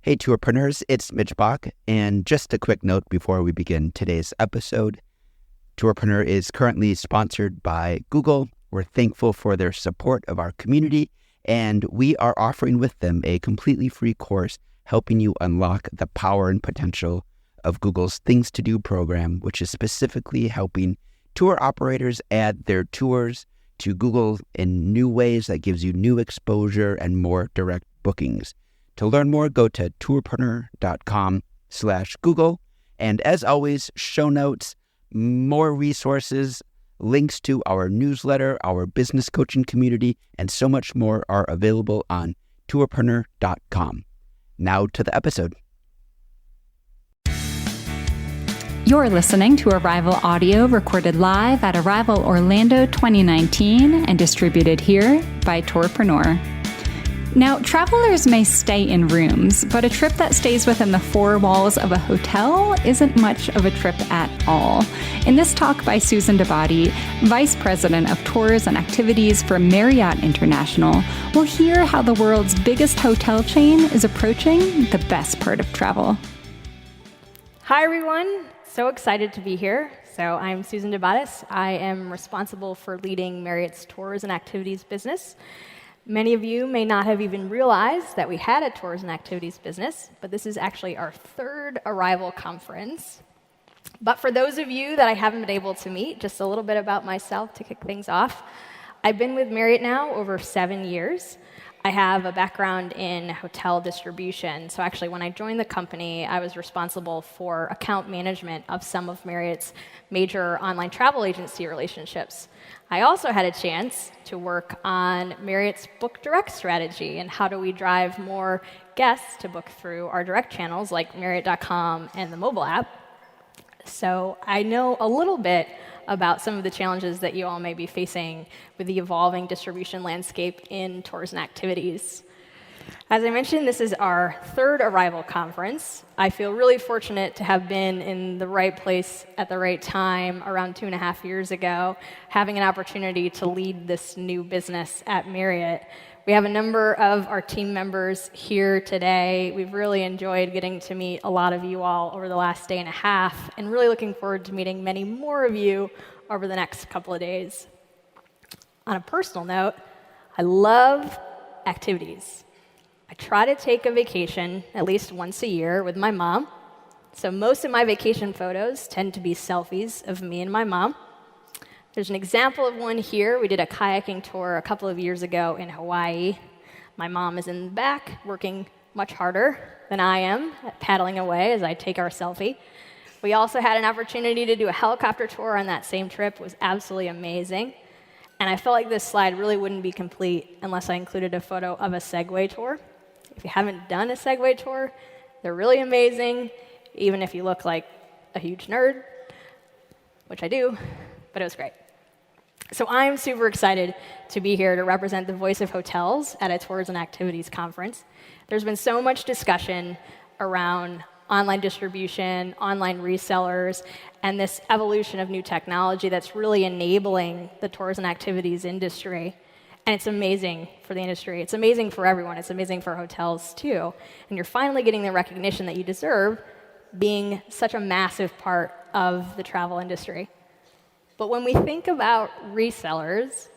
Hey, tourpreneurs, it's Mitch Bach, and just a quick note before we begin today's episode. Tourpreneur is currently sponsored by Google. We're thankful for their support of our community, and we are offering with them a completely free course helping you unlock the power and potential of Google's Things to Do program, which is specifically helping tour operators add their tours to Google in new ways that gives you new exposure and more direct bookings. To learn more, go to tourpreneur.com/Google. And as always, show notes, more resources, links to our newsletter, our business coaching community, and so much more are available on tourpreneur.com. Now to the episode. You're listening to Arival audio recorded live at Arival Orlando 2019 and distributed here by Tourpreneur. Now, travelers may stay in rooms, but a trip that stays within the four walls of a hotel isn't much of a trip at all. In this talk by Susan DeBottis, Vice President of Tours and Activities for Marriott International, we'll hear how the world's biggest hotel chain is approaching the best part of travel. Hi, everyone. So excited to be here. So I'm Susan DeBottis. I am responsible for leading Marriott's Tours and Activities business. Many of you may not have even realized that we had a tours and activities business, but this is actually our third Arival conference. But for those of you that I haven't been able to meet, just a little bit about myself to kick things off. I've been with Marriott now over 7 years. I have a background in hotel distribution. So actually, when I joined the company, I was responsible for account management of some of Marriott's major online travel agency relationships. I also had a chance to work on Marriott's Book Direct strategy and how do we drive more guests to book through our direct channels like Marriott.com and the mobile app. So I know a little bit about some of the challenges that you all may be facing with the evolving distribution landscape in tours and activities. As I mentioned, this is our third Arival conference. I feel really fortunate to have been in the right place at the right time around 2.5 years ago, having an opportunity to lead this new business at Marriott. We have a number of our team members here today. We've really enjoyed getting to meet a lot of you all over the last day and a half, and really looking forward to meeting many more of you over the next couple of days. On a personal note, I love activities. I try to take a vacation at least once a year with my mom. So most of my vacation photos tend to be selfies of me and my mom. There's an example of one here. We did a kayaking tour a couple of years ago in Hawaii. My mom is in the back, working much harder than I am at paddling away as I take our selfie. We also had an opportunity to do a helicopter tour on that same trip. It was absolutely amazing. And I felt like this slide really wouldn't be complete unless I included a photo of a Segway tour. If you haven't done a Segway tour, they're really amazing, even if you look like a huge nerd, which I do, but it was great. So I'm super excited to be here to represent the voice of hotels at a tours and activities conference. There's been so much discussion around online distribution, online resellers, and this evolution of new technology that's really enabling the tours and activities industry. And it's amazing for the industry. It's amazing for everyone. It's amazing for hotels, too. And you're finally getting the recognition that you deserve being such a massive part of the travel industry. But when we think about resellers,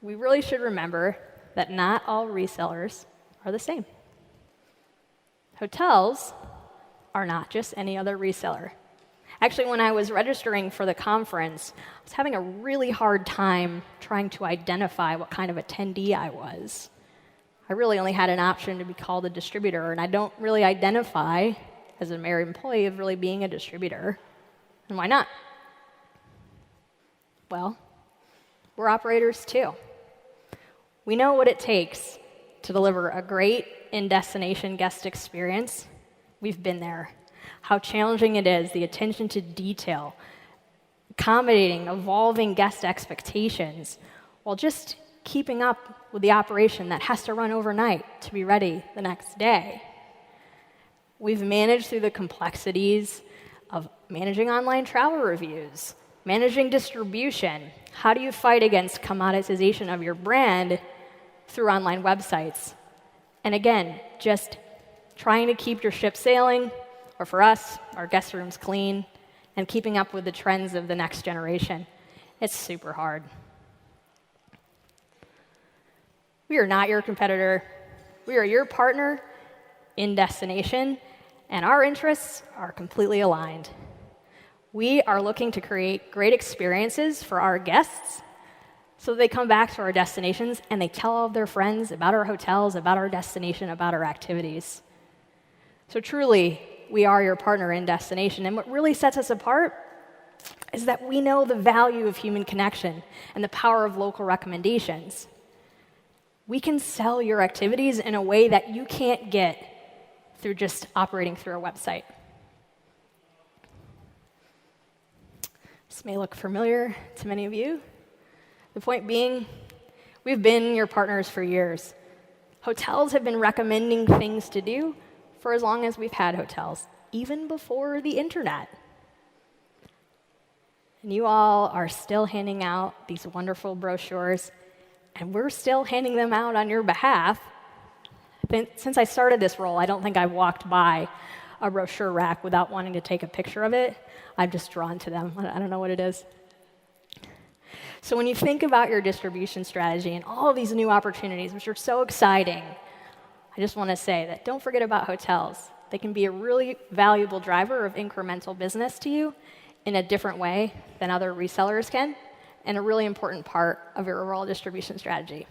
we really should remember that not all resellers are the same. Hotels are not just any other reseller. Actually, when I was registering for the conference, I was having a really hard time trying to identify what kind of attendee I was. I really only had an option to be called a distributor, and I don't really identify as a Marriott employee of really being a distributor. And why not? Well, we're operators too. We know what it takes to deliver a great in-destination guest experience. We've been there. How challenging it is, the attention to detail, accommodating evolving guest expectations, while just keeping up with the operation that has to run overnight to be ready the next day. We've managed through the complexities of managing online travel reviews, managing distribution. How do you fight against commoditization of your brand through online websites? And again, just trying to keep your ship sailing, or for us, our guest rooms clean, and keeping up with the trends of the next generation. It's super hard. We are not your competitor. We are your partner in destination, and our interests are completely aligned. We are looking to create great experiences for our guests so they come back to our destinations and they tell all of their friends about our hotels, about our destination, about our activities. So truly, we are your partner in destination. And what really sets us apart is that we know the value of human connection and the power of local recommendations. We can sell your activities in a way that you can't get through just operating through a website. This may look familiar to many of you. The point being, we've been your partners for years. Hotels have been recommending things to do for as long as we've had hotels, even before the internet. And you all are still handing out these wonderful brochures, and we're still handing them out on your behalf. Since I started this role, I don't think I've walked by a brochure rack without wanting to take a picture of it. I'm just drawn to them. I don't know what it is. So when you think about your distribution strategy and all of these new opportunities, which are so exciting, I just want to say that don't forget about hotels. They can be a really valuable driver of incremental business to you in a different way than other resellers can, and a really important part of your overall distribution strategy.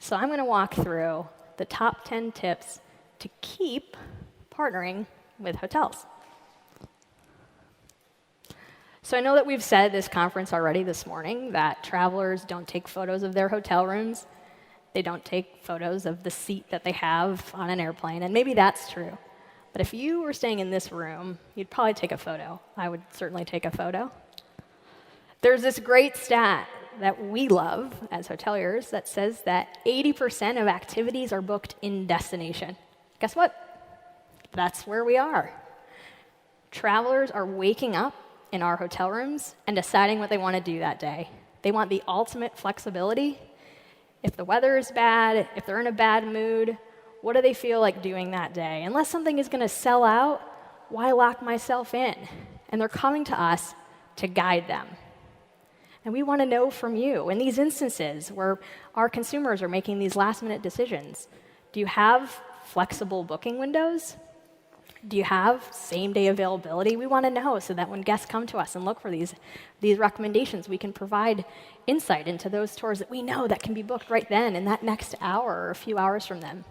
So I'm going to walk through the top 10 tips to keep partnering with hotels. So I know that we've said at this conference already this morning that travelers don't take photos of their hotel rooms. They don't take photos of the seat that they have on an airplane, and maybe that's true. But if you were staying in this room, you'd probably take a photo. I would certainly take a photo. There's this great stat that we love as hoteliers that says that 80% of activities are booked in destination. Guess what? That's where we are. Travelers are waking up in our hotel rooms and deciding what they want to do that day. They want the ultimate flexibility. If the weather is bad, if they're in a bad mood, what do they feel like doing that day? Unless something is going to sell out, why lock myself in? And they're coming to us to guide them. And we want to know from you, in these instances where our consumers are making these last-minute decisions, do you have flexible booking windows? Do you have same-day availability? We want to know so that when guests come to us and look for these recommendations, we can provide insight into those tours that we know that can be booked right then in that next hour or a few hours from them.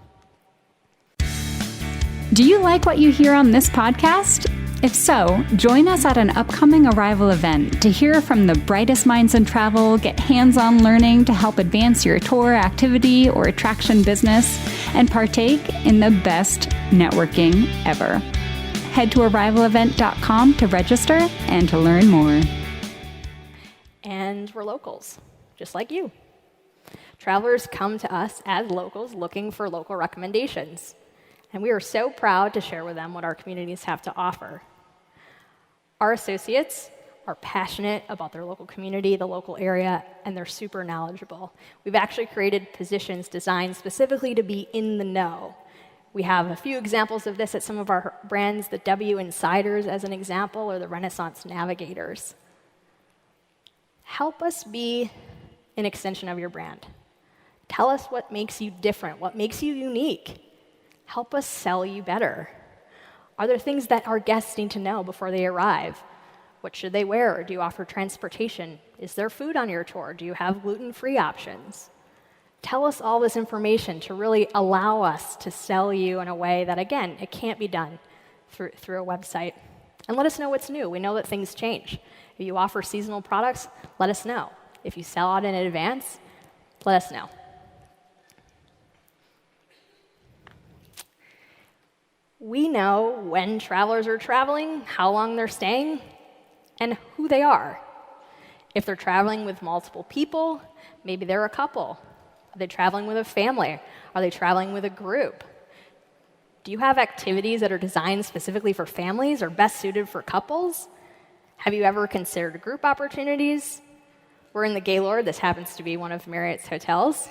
Do you like what you hear on this podcast? If so, join us at an upcoming Arival event to hear from the brightest minds in travel, get hands-on learning to help advance your tour, activity, or attraction business, and partake in the best networking ever. Head to arivalevent.com to register and to learn more. And we're locals, just like you. Travelers come to us as locals looking for local recommendations. And we are so proud to share with them what our communities have to offer. Our associates are passionate about their local community, the local area, and they're super knowledgeable. We've actually created positions designed specifically to be in the know. We have a few examples of this at some of our brands, the W Insiders as an example, or the Renaissance Navigators. Help us be an extension of your brand. Tell us what makes you different, what makes you unique. Help us sell you better. Are there things that our guests need to know before they arrive? What should they wear? Do you offer transportation? Is there food on your tour? Do you have gluten-free options? Tell us all this information to really allow us to sell you in a way that, again, it can't be done through a website. And let us know what's new. We know that things change. If you offer seasonal products, let us know. If you sell out in advance, let us know. We know when travelers are traveling, how long they're staying, and who they are. If they're traveling with multiple people, maybe they're a couple. Are they traveling with a family? Are they traveling with a group? Do you have activities that are designed specifically for families or best suited for couples? Have you ever considered group opportunities? We're in the Gaylord. This happens to be one of Marriott's hotels.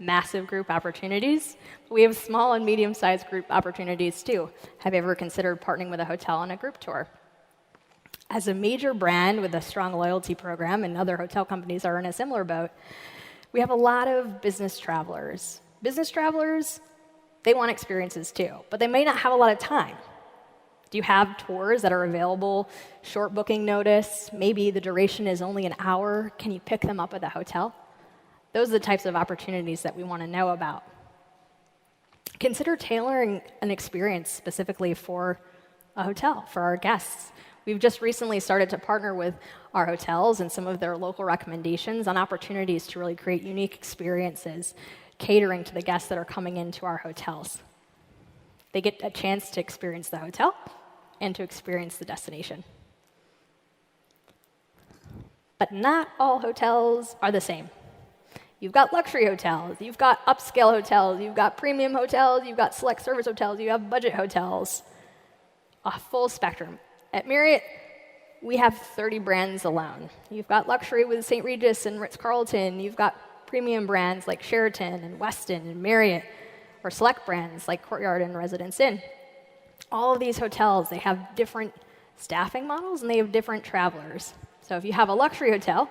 massive group opportunities. We have small and medium-sized group opportunities too. Have you ever considered partnering with a hotel on a group tour? As a major brand with a strong loyalty program, and other hotel companies are in a similar boat, we have a lot of business travelers. Business travelers, they want experiences too, but they may not have a lot of time. Do you have tours that are available, short booking notice? Maybe the duration is only an hour. Can you pick them up at the hotel? Those are the types of opportunities that we want to know about. Consider tailoring an experience specifically for a hotel, for our guests. We've just recently started to partner with our hotels and some of their local recommendations on opportunities to really create unique experiences, catering to the guests that are coming into our hotels. They get a chance to experience the hotel and to experience the destination. But not all hotels are the same. You've got luxury hotels, you've got upscale hotels, you've got premium hotels, you've got select service hotels, you have budget hotels, a full spectrum. At Marriott, we have 30 brands alone. You've got luxury with St. Regis and Ritz-Carlton, you've got premium brands like Sheraton and Westin and Marriott, or select brands like Courtyard and Residence Inn. All of these hotels, they have different staffing models and they have different travelers. So if you have a luxury hotel,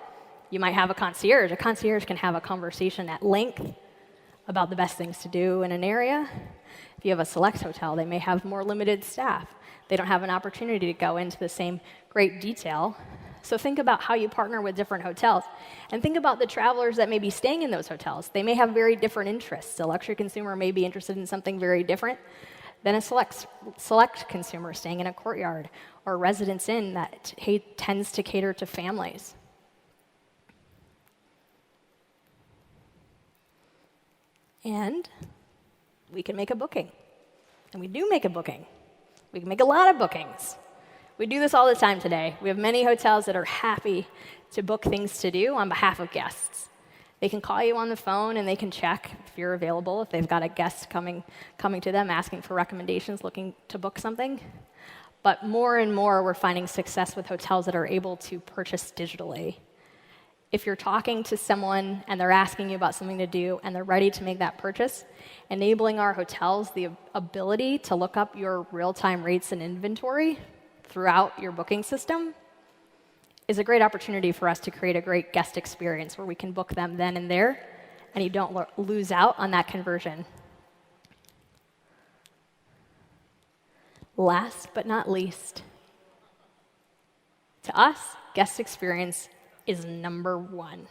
you might have a concierge. A concierge can have a conversation at length about the best things to do in an area. If you have a select hotel, they may have more limited staff. They don't have an opportunity to go into the same great detail. So think about how you partner with different hotels. And think about the travelers that may be staying in those hotels. They may have very different interests. A luxury consumer may be interested in something very different than a select consumer staying in a Courtyard or a Residence Inn that tends to cater to families. And we can make a booking. And we do make a booking. We can make a lot of bookings. We do this all the time today. We have many hotels that are happy to book things to do on behalf of guests. They can call you on the phone and they can check if you're available, if they've got a guest coming to them asking for recommendations, looking to book something. But more and more, we're finding success with hotels that are able to purchase digitally. If you're talking to someone and they're asking you about something to do and they're ready to make that purchase, enabling our hotels the ability to look up your real-time rates and inventory throughout your booking system is a great opportunity for us to create a great guest experience where we can book them then and there, and you don't lose out on that conversion. Last but not least, to us, guest experience is number one.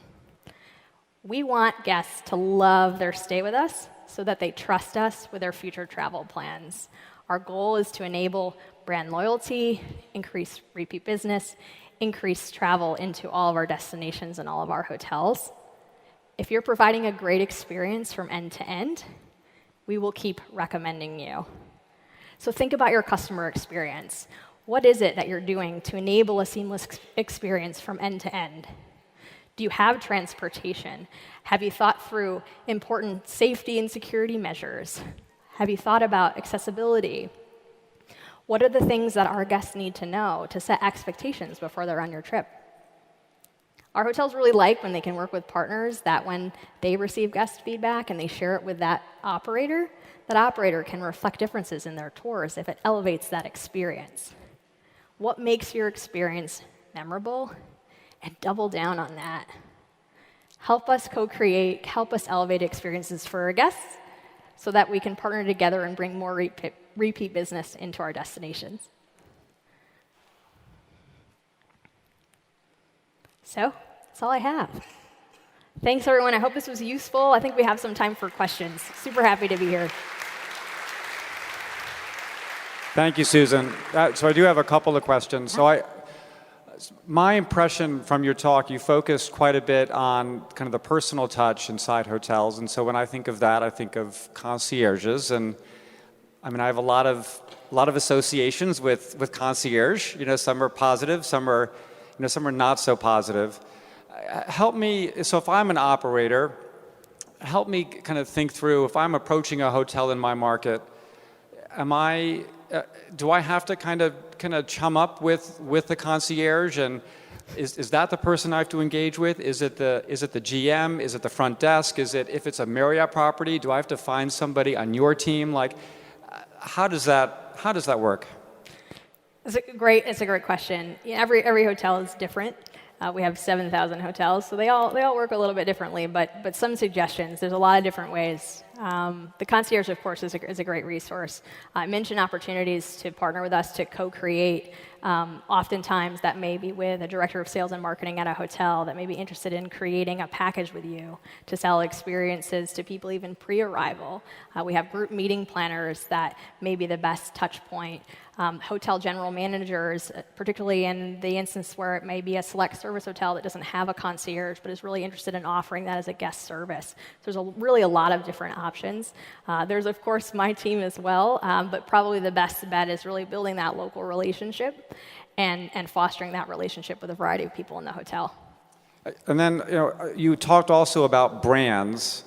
We want guests to love their stay with us so that they trust us with their future travel plans. Our goal is to enable brand loyalty, increase repeat business, increase travel into all of our destinations and all of our hotels. If you're providing a great experience from end to end, we will keep recommending you. So think about your customer experience. What is it that you're doing to enable a seamless experience from end to end? Do you have transportation? Have you thought through important safety and security measures? Have you thought about accessibility? What are the things that our guests need to know to set expectations before they're on your trip? Our hotels really like when they can work with partners that when they receive guest feedback and they share it with that operator can reflect differences in their tours if it elevates that experience. What makes your experience memorable? And double down on that. Help us co-create, help us elevate experiences for our guests so that we can partner together and bring more repeat business into our destinations. So, that's all I have. Thanks, everyone. I hope this was useful. I think we have some time for questions. Super happy to be here. Thank you, Susan. So I do have a couple of questions. So my impression from your talk, you focused quite a bit on kind of the personal touch inside hotels. And so when I think of that, I think of concierges. And I mean, I have a lot of associations with concierge. You know, some are positive, some are not so positive. Help me, so if I'm an operator, help me kind of think through, if I'm approaching a hotel in my market, do I have to kind of chum up with the concierge? And Is that the person I have to engage with? Is it the GM? Is it the front desk? If it's a Marriott property, do I have to find somebody on your team? Like, how does that work? It's a great question. Every hotel is different. We have 7,000 hotels, so they all work a little bit differently. But some suggestions. There's a lot of different ways. The concierge, of course, is a great resource. I mentioned opportunities to partner with us to co-create. Oftentimes, that may be with a director of sales and marketing at a hotel that may be interested in creating a package with you to sell experiences to people even pre-arrival. We have group meeting planners that may be the best touch point. Hotel general managers, particularly in the instance where it may be a select service hotel that doesn't have a concierge but is really interested in offering that as a guest service. So there's really a lot of different options. There's, of course, my team as well, but probably the best bet is really building that local relationship and fostering that relationship with a variety of people in the hotel. And then you talked also about brands.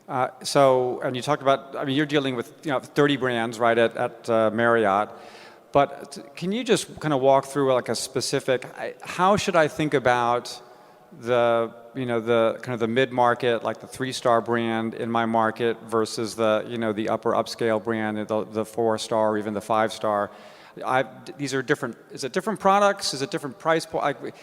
And you talked about, you're dealing with 30 brands, right, at Marriott. But can you just kind of walk through like a specific, how should I think about the kind of the mid-market, like the 3-star brand in my market versus the upper upscale brand, the 4-star or even the 5-star? These are different. Is it different products? Is it different price point?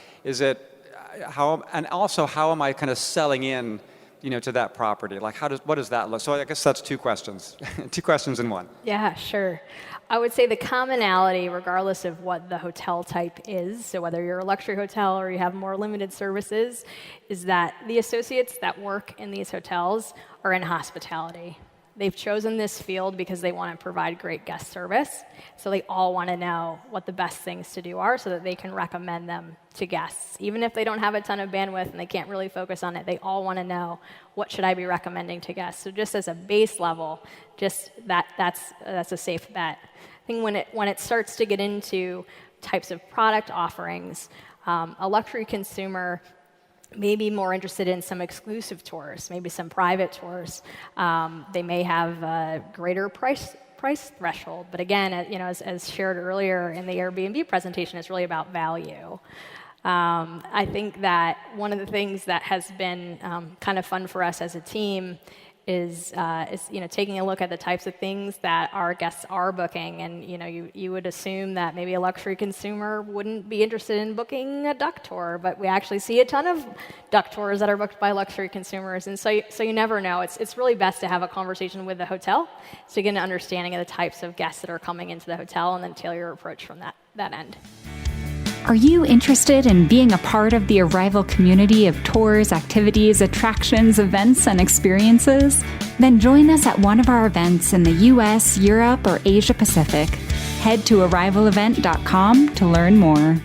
How am I kind of selling in, to that property? Like what does that look? So I guess that's 2 questions, 2 questions in one. Yeah, sure. I would say the commonality, regardless of what the hotel type is, so whether you're a luxury hotel or you have more limited services, is that the associates that work in these hotels are in hospitality. They've chosen this field because they want to provide great guest service, so they all want to know what the best things to do are so that they can recommend them to guests. Even if they don't have a ton of bandwidth and they can't really focus on it, they all want to know, what should I be recommending to guests? So just as a base level, just that's a safe bet. I think when it starts to get into types of product offerings, a luxury consumer may be more interested in some exclusive tours, maybe some private tours. They may have a greater price threshold, but again, as shared earlier in the Airbnb presentation, it's really about value. I think that one of the things that has been kind of fun for us as a team is taking a look at the types of things that our guests are booking, and you would assume that maybe a luxury consumer wouldn't be interested in booking a duck tour, but we actually see a ton of duck tours that are booked by luxury consumers, and so you never know. It's really best to have a conversation with the hotel to get an understanding of the types of guests that are coming into the hotel, and then tailor your approach from that end. Are you interested in being a part of the Arival community of tours, activities, attractions, events, and experiences? Then join us at one of our events in the US, Europe, or Asia Pacific. Head to arivalevent.com to learn more.